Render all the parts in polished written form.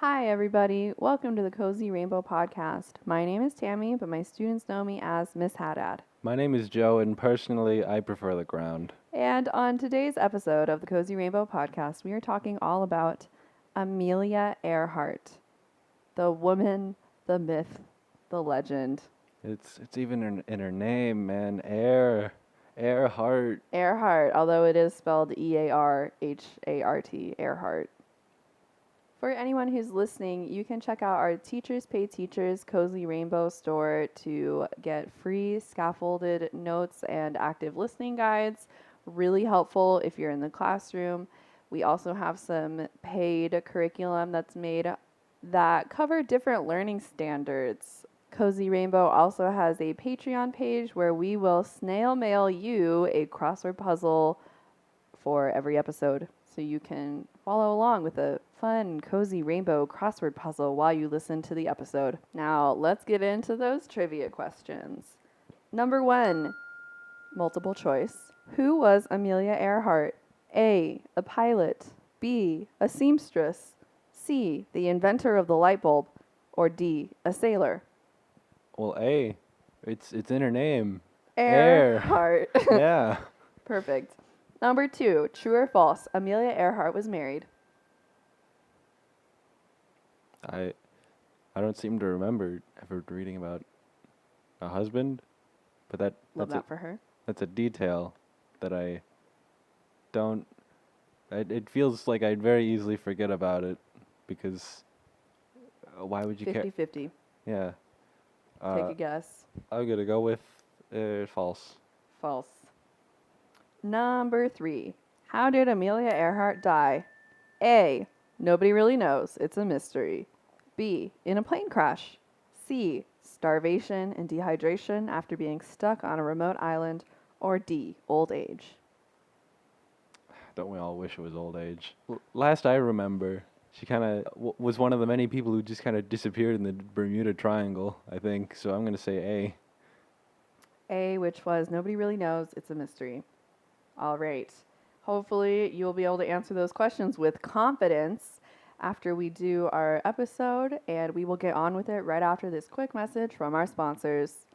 Hi, everybody. Welcome to the Cozy Rainbow Podcast. My name is Tammy, but my students know me as Miss Haddad. My name is Joe, and personally, I prefer the ground. And on today's episode of the Cozy Rainbow Podcast, we are talking all about Amelia Earhart, the woman, the myth, the legend. It's even in her name, man. Earhart. Earhart, although it is spelled Earhart, Earhart. For anyone who's listening, you can check out our Teachers Pay Teachers Cozy Rainbow store to get free scaffolded notes and active listening guides. Really helpful if you're in the classroom. We also have some paid curriculum that's made that cover different learning standards. Cozy Rainbow also has a Patreon page where we will snail mail you a crossword puzzle for every episode. So you can follow along with a fun, cozy rainbow crossword puzzle while you listen to the episode. Now, let's get into those trivia questions. Number 1, multiple choice. Who was Amelia Earhart? A, a pilot. B, a seamstress. C, the inventor of the light bulb. Or D, a sailor. Well, it's in her name. Earhart. Yeah. Perfect. Number 2, true or false? Amelia Earhart was married. I don't seem to remember ever reading about a husband, but Love that for her. that's a detail that I don't. It feels like I'd very easily forget about it because why would you care? 50-50. Yeah. Take a guess. I'm gonna go with false. False. Number 3. How did Amelia Earhart die? A, nobody really knows. It's a mystery. B, in a plane crash. C, starvation and dehydration after being stuck on a remote island. Or D, old age. Don't we all wish it was old age? Last I remember, she kind of was one of the many people who just kind of disappeared in the Bermuda Triangle, I think. So I'm going to say A, which was nobody really knows. It's a mystery. All right. Hopefully you'll be able to answer those questions with confidence after we do our episode, and we will get on with it right after this quick message from our sponsors.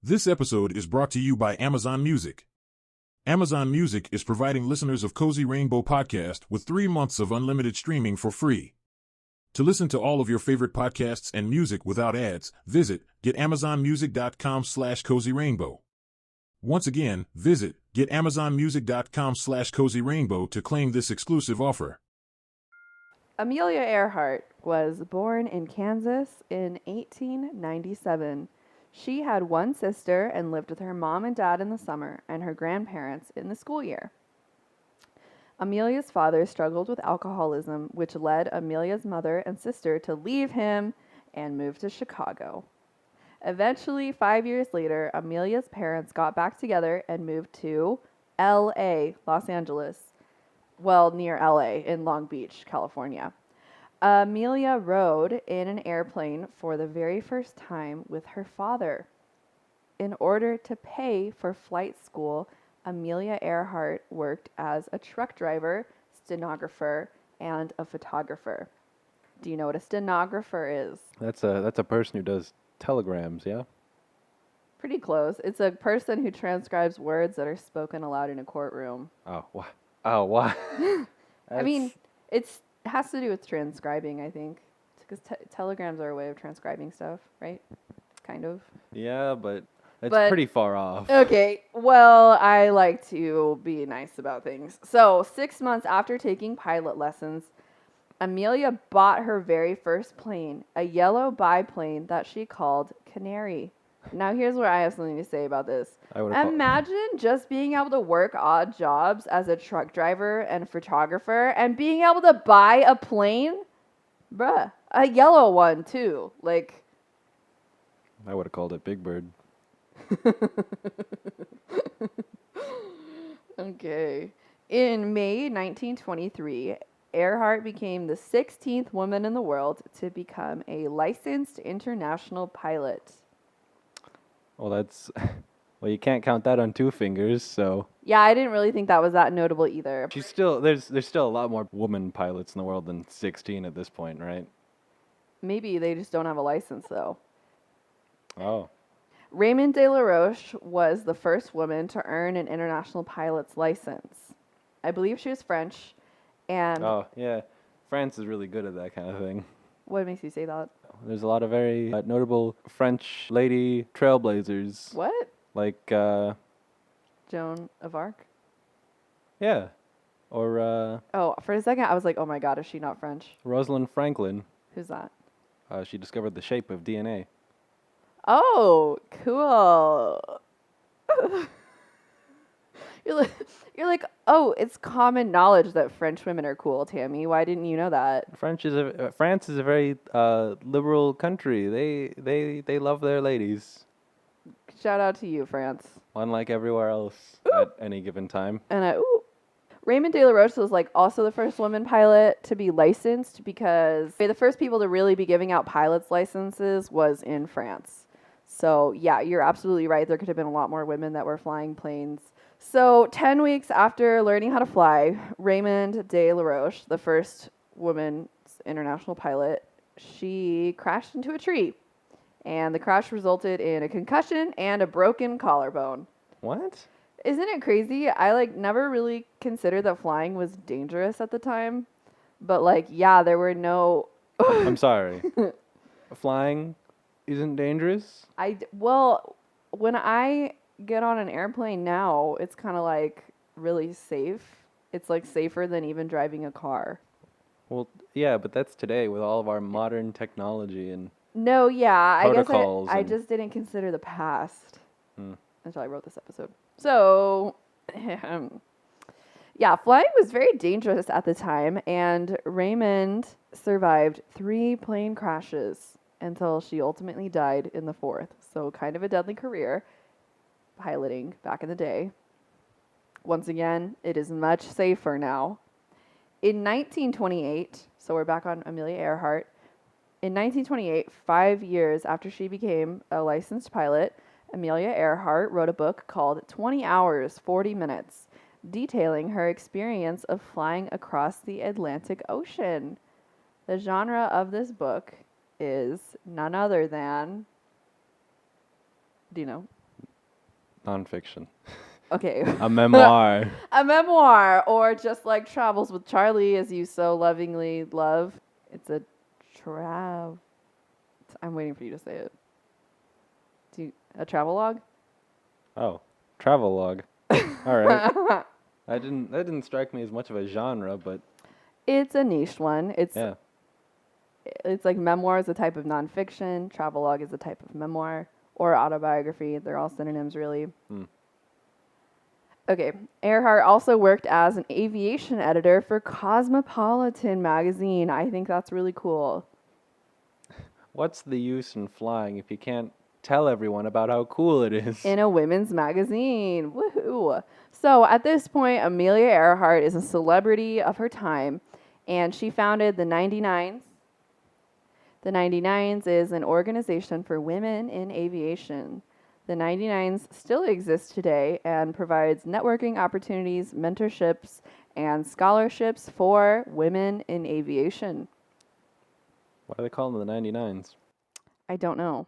This episode is brought to you by Amazon Music. Amazon Music is providing listeners of Cozy Rainbow Podcast with 3 months of unlimited streaming for free. To listen to all of your favorite podcasts and music without ads, visit getamazonmusic.com/cozyrainbow. Once again, visit getamazonmusic.com/cozyrainbow to claim this exclusive offer. Amelia Earhart was born in Kansas in 1897. She had one sister and lived with her mom and dad in the summer and her grandparents in the school year. Amelia's father struggled with alcoholism, which led Amelia's mother and sister to leave him and move to Chicago. Eventually, 5 years later, Amelia's parents got back together and moved to L.A., Los Angeles. Well, near L.A., in Long Beach, California. Amelia rode in an airplane for the very first time with her father. In order to pay for flight school, Amelia Earhart worked as a truck driver, stenographer, and a photographer. Do you know what a stenographer is? That's a person who does telegrams, yeah? Pretty close. It's a person who transcribes words that are spoken aloud in a courtroom. Oh, what? Oh, what? I mean, it has to do with transcribing, I think. Because telegrams are a way of transcribing stuff, right? Kind of. Yeah, but it's pretty far off. Okay, well, I like to be nice about things. So, 6 months after taking pilot lessons, Amelia bought her very first plane, a yellow biplane that she called Canary. Now, here's where I have something to say about this. Imagine just being able to work odd jobs as a truck driver and photographer and being able to buy a plane. Bruh, a yellow one, too. Like, I would have called it Big Bird. Okay. In May 1923, Earhart became the 16th woman in the world to become a licensed international pilot. Well, Well, you can't count that on 2 fingers, so Yeah, I didn't really think that was that notable either. she's still there's still a lot more woman pilots in the world than 16 at this point, right? Maybe they just don't have a license though. Oh. Raymond de la Roche was the first woman to earn an international pilot's license. I believe she was French, and Oh, yeah. France is really good at that kind of thing. what makes you say that? There's a lot of very notable French lady trailblazers. What? Like, Joan of Arc? yeah. Or Oh, for a second I was like, oh my god, is she not French? Rosalind Franklin. Who's that? She discovered the shape of DNA. Oh, cool. You're like, oh, it's common knowledge that French women are cool, Tammy. Why didn't you know that? France is a very liberal country. They love their ladies, Shout out to you, France. unlike everywhere else at any given time. And Raymond de la Roche was like also the first woman pilot to be licensed because the first people to really be giving out pilot's licenses was in France. So yeah, you're absolutely right. There could have been a lot more women that were flying planes. So 10 weeks after learning how to fly, Raymond de la Roche, the first woman's international pilot, she crashed into a tree. And the crash resulted in a concussion and a broken collarbone. What? Isn't it crazy? I never really considered that flying was dangerous at the time. But yeah, there were no I'm sorry. Flying isn't dangerous? well, when I get on an airplane now, it's kind of really safe. It's safer than even driving a car. Well, yeah, but that's today with all of our modern technology and No, yeah, I guess protocols I and- just didn't consider the past Hmm. until I wrote this episode. So, yeah, flying was very dangerous at the time, and Raymond survived 3 plane crashes until she ultimately died in the 4th. So, kind of a deadly career piloting back in the day. Once again, it is much safer now. In 1928, so we're back on Amelia Earhart. In 1928, 5 years after she became a licensed pilot, Amelia Earhart wrote a book called 20 Hours, 40 Minutes, detailing her experience of flying across the Atlantic Ocean. The genre of this book is none other than... Do you know? Nonfiction. Okay. A memoir. A memoir, or just like Travels with Charlie, as you so lovingly love. It's a I'm waiting for you to say it. A travelogue? Oh, travelogue. All right. That didn't strike me as much of a genre, but It's a niche one. yeah. It's like memoir is a type of nonfiction. Travelogue is a type of memoir or autobiography. They're all synonyms, really. Hmm. Okay. Earhart also worked as an aviation editor for Cosmopolitan magazine. I think that's really cool. What's the use in flying if you can't tell everyone about how cool it is? In a women's magazine. Woohoo. So at this point, Amelia Earhart is a celebrity of her time, and she founded the 99s. The 99s is an organization for women in aviation. The 99s still exists today and provides networking opportunities, mentorships, and scholarships for women in aviation. Why do they call them the 99s? I don't know.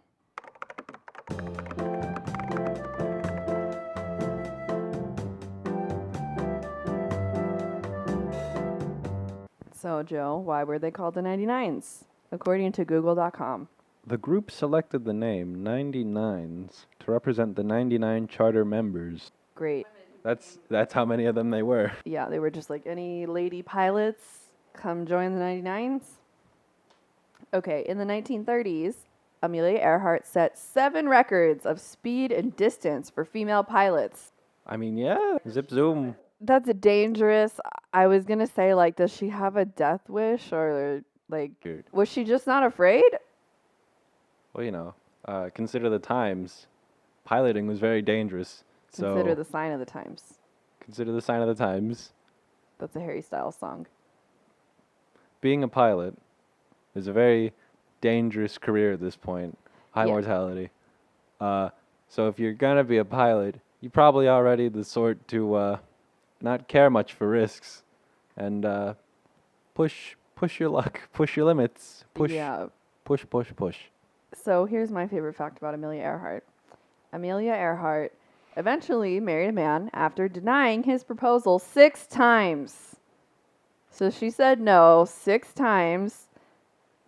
So, Joe, why were they called the 99s? According to Google.com. The group selected the name 99s to represent the 99 charter members. Great. That's how many of them they were. Yeah, they were just like, any lady pilots, come join the 99s. Okay, in the 1930s, Amelia Earhart set 7 records of speed and distance for female pilots. I mean, yeah, zip zoom. That's dangerous. I was going to say, does she have a death wish or, Dude. was she just not afraid? Well, consider the times. Piloting was very dangerous. So Consider the sign of the times. consider the sign of the times. That's a Harry Styles song. Being a pilot is a very dangerous career at this point. High Yeah. mortality. So if you're gonna be a pilot, you're probably already the sort to not care much for risks, and push your luck, push your limits, Yeah. push. So here's my favorite fact about Amelia Earhart. Amelia Earhart eventually married a man after denying his proposal 6 times. So she said no 6 times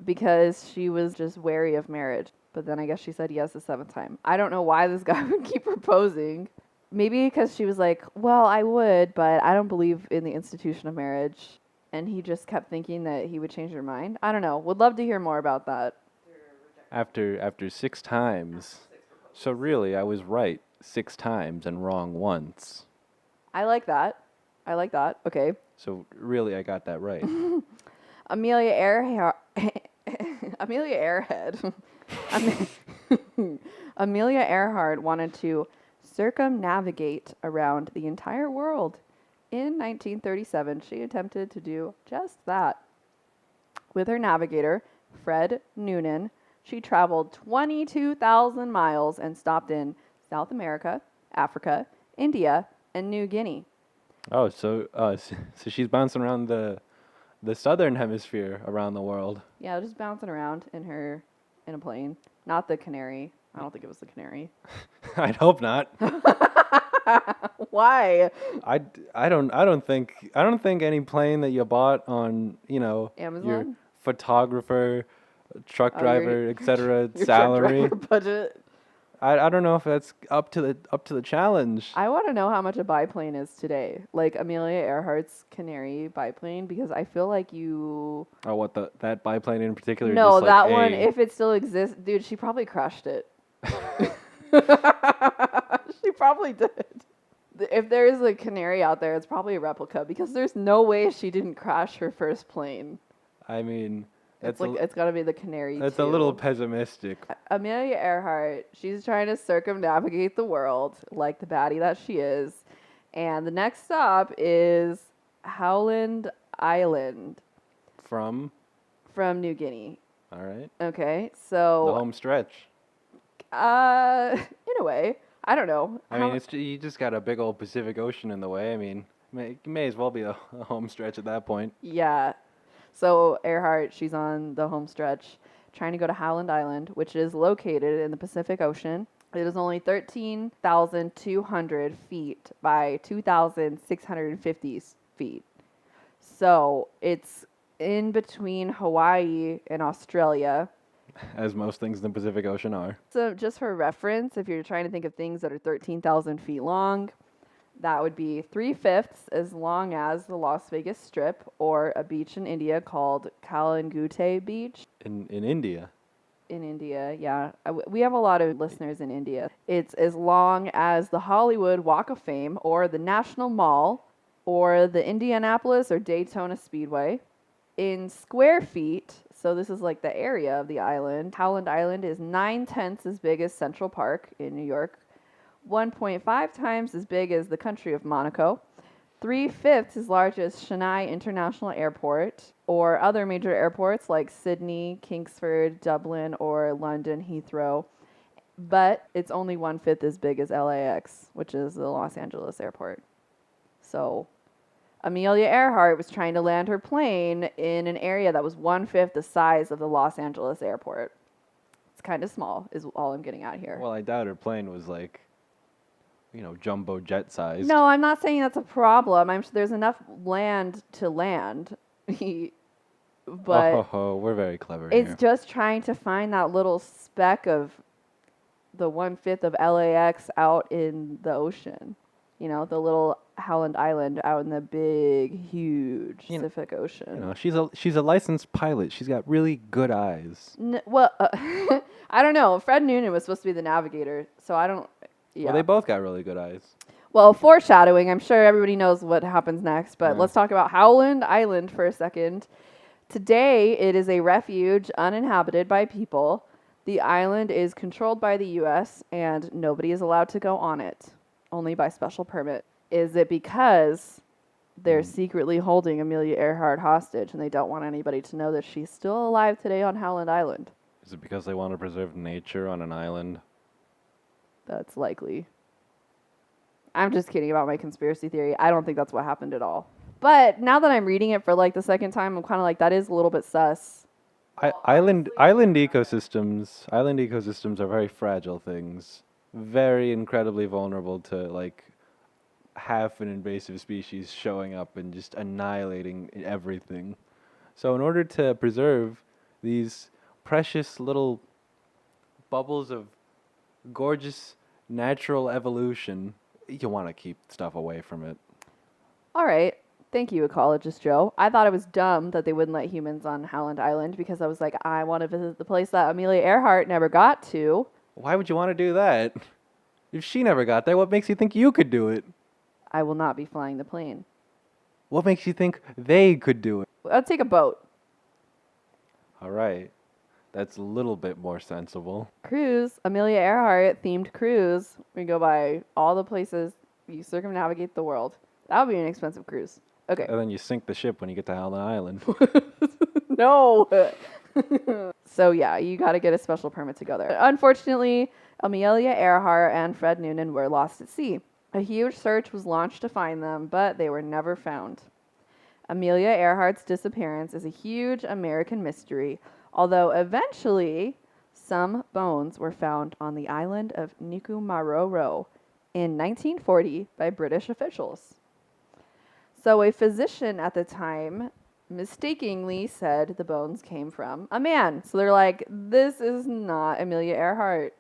because she was just wary of marriage. But then I guess she said yes the 7th time. I don't know why this guy would keep proposing. Maybe because she was like, well, I would, but I don't believe in the institution of marriage. And he just kept thinking that he would change her mind. I don't know. Would love to hear more about that. After 6 times. So really, I was right 6 times and wrong once. I like that. I like that. Okay. So really, I got that right. Amelia Earhart. Amelia Earhead. Amelia Earhart wanted to circumnavigate around the entire world. In 1937, she attempted to do just that. With her navigator, Fred Noonan, she traveled 22,000 miles and stopped in South America, Africa, India, and New Guinea. Oh, so she's bouncing around the southern hemisphere around the world. Yeah, just bouncing around in a plane. Not the Canary. I don't think it was the Canary. I'd hope not. Why? I don't think any plane that you bought on, your Amazon? photographer, truck Oh, driver, etc. Your salary. truck driver budget. I don't know if that's up to the challenge. I want to know how much a biplane is today. Like Amelia Earhart's Canary biplane, because I feel like you. Oh, what that biplane in particular? No, just that like one, if it still exists, dude, she probably crashed it. She probably did. If there is a Canary out there, it's probably a replica because there's no way she didn't crash her first plane. I mean, It's got to be the Canary. That's too. a little pessimistic. Amelia Earhart, she's trying to circumnavigate the world like the baddie that she is. And the next stop is Howland Island From? from New Guinea. All right. Okay, The so home stretch. in a way, I don't know. I mean, you just got a big old Pacific Ocean in the way. I mean, it may as well be a home stretch at that point. Yeah. So Earhart, she's on the home stretch trying to go to Howland Island, which is located in the Pacific Ocean. It is only 13,200 feet by 2,650 feet. So it's in between Hawaii and Australia. As most things in the Pacific Ocean are. So just for reference, if you're trying to think of things that are 13,000 feet long, that would be 3/5 as long as the Las Vegas Strip or a beach in India called Kalangute Beach. In India. In India, yeah. We have a lot of listeners in India. It's as long as the Hollywood Walk of Fame or the National Mall or the Indianapolis or Daytona Speedway. In square feet, so this is like the area of the island, Howland Island is 9/10 as big as Central Park in New York, 1.5 times as big as the country of Monaco, 3/5 as large as Chennai International Airport, or other major airports like Sydney, Kingsford, Dublin, or London Heathrow. But it's only 1/5 as big as LAX, which is the Los Angeles airport. So Amelia Earhart was trying to land her plane in an area that was 1/5 the size of the Los Angeles airport. It's kind of small, is all I'm getting at here. Well, I doubt her plane was like, jumbo jet sized. No, I'm not saying that's a problem. I'm sure there's enough land to land. But we're very clever it's here. just trying to find that little speck of the 1/5 of LAX out in the ocean. The little Howland Island out in the big, huge Pacific Ocean. She's a licensed pilot. She's got really good eyes. I don't know. Fred Noonan was supposed to be the navigator, so I don't. Yeah. Well, they both got really good eyes. Well, foreshadowing. I'm sure everybody knows what happens next, but let's talk about Howland Island for a second. Today, it is a refuge uninhabited by people. The island is controlled by the U.S., and nobody is allowed to go on it, only by special permit. Is it because they're secretly holding Amelia Earhart hostage, and they don't want anybody to know that she's still alive today on Howland Island? Is it because they want to preserve nature on an island? that's likely. I'm just kidding about my conspiracy theory. I don't think that's what happened at all. But now that I'm reading it for like the second time, I'm kind of like, that is a little bit sus. Island ecosystems are very fragile things, very incredibly vulnerable to like half an invasive species showing up and just annihilating everything. So in order to preserve these precious little bubbles of gorgeous natural evolution, you want to keep stuff away from it. All right. Thank you, ecologist Joe. I thought it was dumb that they wouldn't let humans on Howland Island because I was like, I want to visit the place that Amelia Earhart never got to. Why would you want to do that? If she never got there, what makes you think you could do it? I will not be flying the plane. What makes you think they could do it? I'll take a boat. All right. That's a little bit more sensible. Cruise, Amelia Earhart themed cruise. We go by all the places. You circumnavigate the world. That would be an expensive cruise. Okay. And then you sink the ship when you get to Howland Island. No. So yeah, you got to get a special permit to go there. Unfortunately, Amelia Earhart and Fred Noonan were lost at sea. A huge search was launched to find them, but they were never found. Amelia Earhart's disappearance is a huge American mystery, although eventually some bones were found on the island of Nikumaroro in 1940 by British officials. So a physician at the time mistakenly said the bones came from a man. So they're like, this is not Amelia Earhart.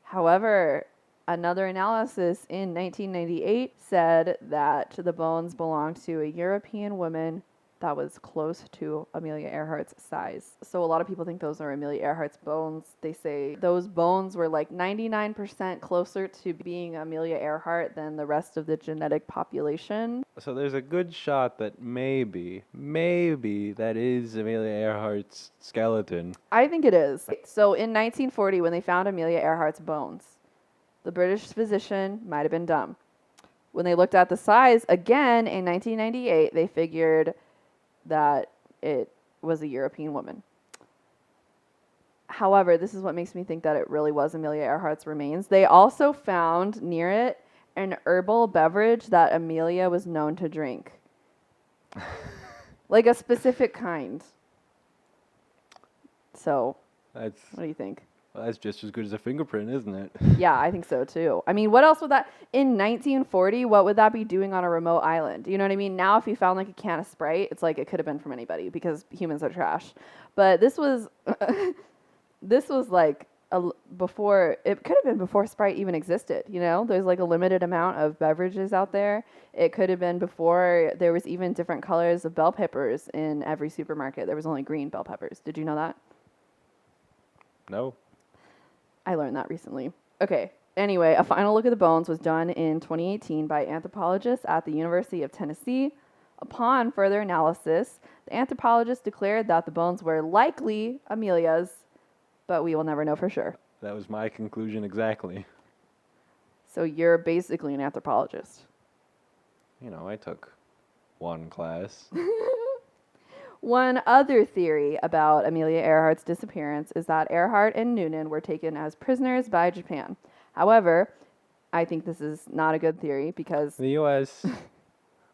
However, another analysis in 1998 said that the bones belonged to a European woman that was close to Amelia Earhart's size. So a lot of people think those are Amelia Earhart's bones. They say those bones were like 99% closer to being Amelia Earhart than the rest of the genetic population. So there's a good shot that maybe that is Amelia Earhart's skeleton. I think it is. So in 1940, when they found Amelia Earhart's bones, the British physician might have been dumb. When they looked at the size again in 1998, they figured that it was a European woman. However, this is what makes me think that it really was Amelia Earhart's remains. They also found near it an herbal beverage that Amelia was known to drink. Like a specific kind. So, what do you think? That's just as good as a fingerprint, isn't it? Yeah, I think so too. I mean, what else would that, in 1940, what would that be doing on a remote island? You know what I mean? Now, if you found like a can of Sprite, it's like it could have been from anybody because humans are trash. But this was, this was like before, it could have been before Sprite even existed, you know? There's like a limited amount of beverages out there. It could have been before there was even different colors of bell peppers in every supermarket. There was only green bell peppers. Did you know that? No. I learned that recently. Okay. Anyway, a final look at the bones was done in 2018 by anthropologists at the University of Tennessee. Upon further analysis, the anthropologists declared that the bones were likely Amelia's, but we will never know for sure. That was my conclusion exactly. So you're basically an anthropologist. You know, I took one class. One other theory about Amelia Earhart's disappearance is that Earhart and Noonan were taken as prisoners by Japan. However, I think this is not a good theory because The U.S.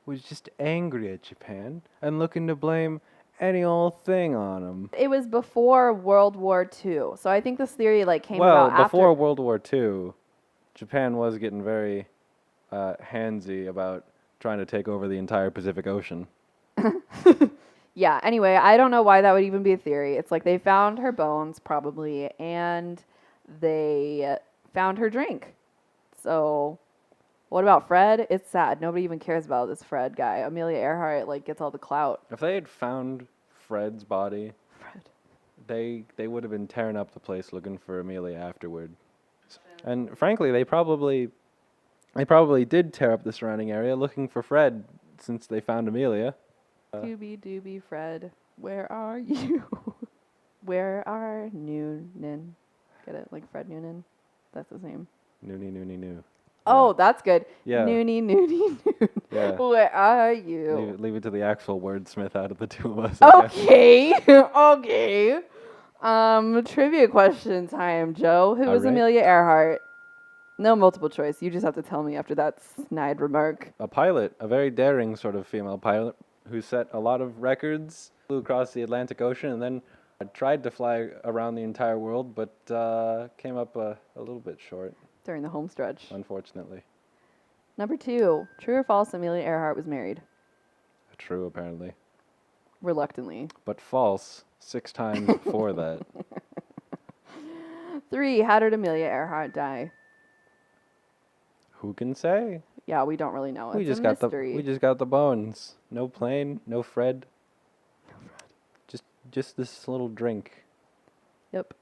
was just angry at Japan and looking to blame any old thing on them. it was before World War II. So I think this theory like came Well, about before after. World War II, Japan was getting very handsy about trying to take over the entire Pacific Ocean. Yeah, anyway, I don't know why that would even be a theory. It's like they found her bones probably and they found her drink. So what about Fred? It's sad. Nobody even cares about this Fred guy. Amelia Earhart like gets all the clout. If they had found Fred's body, Fred. they would have been tearing up the place looking for Amelia afterward. And frankly, they probably did tear up the surrounding area looking for Fred since they found Amelia. Doobie doobie Fred, where are you? Where are Noonan? Get it? Like Fred Noonan? That's his name. Noonie. Oh, that's good. Yeah. Noonie. Yeah. Where are you? Leave it to the actual wordsmith out of the two of us. I guess. Okay. Okay. Trivia question time, Joe. Who was Alright. Amelia Earhart? No multiple choice. You just have to tell me after that snide remark. A pilot, a very daring sort of female pilot who set a lot of records, flew across the Atlantic Ocean, and then tried to fly around the entire world, but came up a little bit short, During the home stretch. unfortunately. Number 2. True or false, Amelia Earhart was married? True, apparently. Reluctantly. But false 6 times before that. 3. How did Amelia Earhart die? Who can say? Yeah, we don't really know. We It's just a got mystery. we just got the bones. No plane, no Fred. Just this little drink. Yep.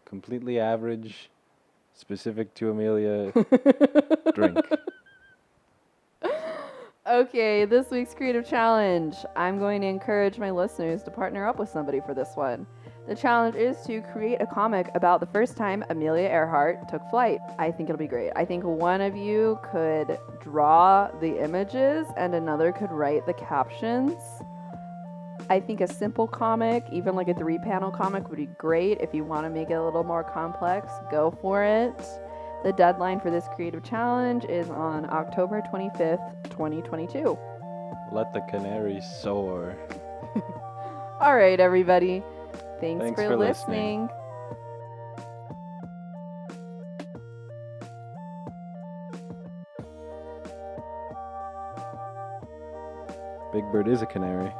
Completely average, specific to Amelia drink. Okay, this week's creative challenge. I'm going to encourage my listeners to partner up with somebody for this one. The challenge is to create a comic about the first time Amelia Earhart took flight. I think it'll be great. I think one of you could draw the images and another could write the captions. I think a simple comic, even like a 3-panel comic, would be great. If you want to make it a little more complex, go for it. The deadline for this creative challenge is on October 25th, 2022. Let the canary soar. All right, everybody. Thanks Thanks for for listening. Big Bird is a canary.